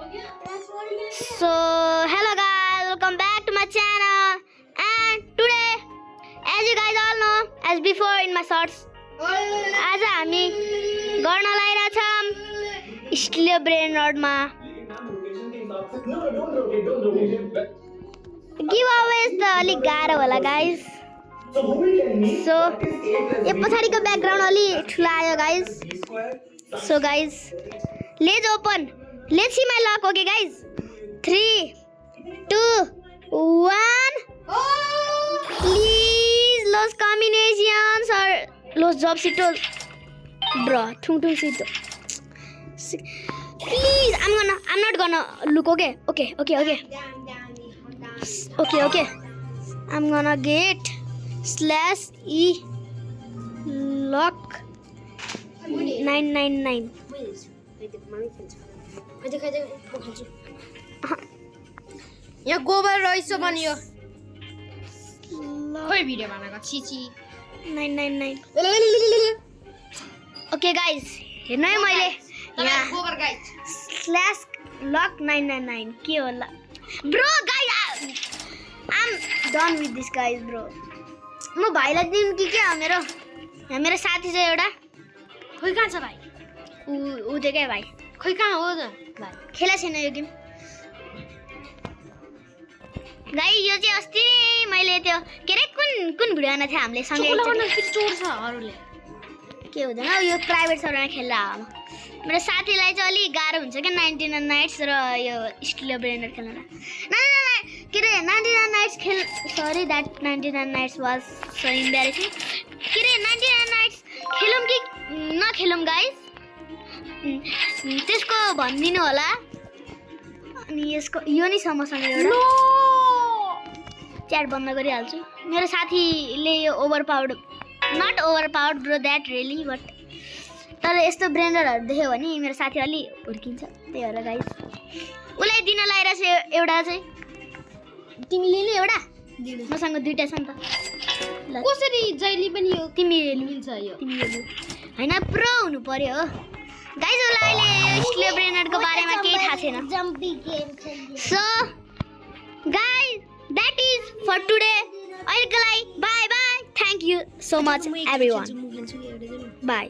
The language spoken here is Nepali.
So hello guys, welcome back to my channel. And today, as you guys all know, as before in my shorts, आज हामी गर्न लागिरहेछौँ स्टिल ब्रेन नर्डमा गिभअवेज त अलिक गाह्रो होला गाइस. सो यो पछाडिको ब्याकग्राउन्ड अलि ठुलो आयो guys. So guys, let's open. Let's see my luck, okay guys? 3, 2, 1. Please, los combinations or los job sito. Bro, tung sito. Please, I'm not gonna look, okay? Okay. I'm gonna get /e lock 999. यहाँ गोबर रहेछ बनियो खोइ भिडियो बनाएको छिछि 999. ओके गाइस, हेर्नु है मैले यहाँ गोबर गाइस /lock 999 के होला bro. Guys, I'm done with this guys bro. म भाइलाई दिउँ कि के हो मेरो यहाँ मेरो साथी छ एउटा. खोइ कहाँ छ भाइ? उ चाहिँ क्या भाइ? खोइ कहाँ हो त भाइ? खेला छैन यो गेम गाई. यो चाहिँ अस्ति मैले त्यो के अरे कुन भिडियोमा थियो हामीले सँगै चोर छ अरूले के हुँदैन यो प्राइभेट सर्भरमा खेल्दा हो. मेरो साथीलाई चाहिँ अलिक गाह्रो हुन्छ क्या 99 नाइट्स र यो स्टिल ब्रेनर खेल्न. के अरे 99 नाइट्स खेल sorry that 99 nights was so embarrassing. के अरे 99 नाइट्स खेलौँ कि नखेलौँ गाइस त्यसको भनिदिनु होला. अनि यसको यो नि समस्या एउटा च्याट बन्द गरिहाल्छु. मेरो साथीले यो overpowered not overpowered bro that really but तर यस्तो ब्रेन्डरहरू देख्यो भने मेरो साथी अलि हुर्किन्छ. त्यही भएर गाइस उसलाई दिन लागिरहेको छ एउटा चाहिँ. तिमीले नि एउटा मसँग दुईवटा छ नि त. कसरी जहिले पनि यो तिमीले मिल्छ यो तिमीले होइन प्रो हुनु पर्यो हो गाइस. उसलाई अहिले स्टिल ब्रेनरको बारेमा केही थाहा छैन. So guys, that is for today. अहिलेको लागि bye bye. Thank you so much everyone. By.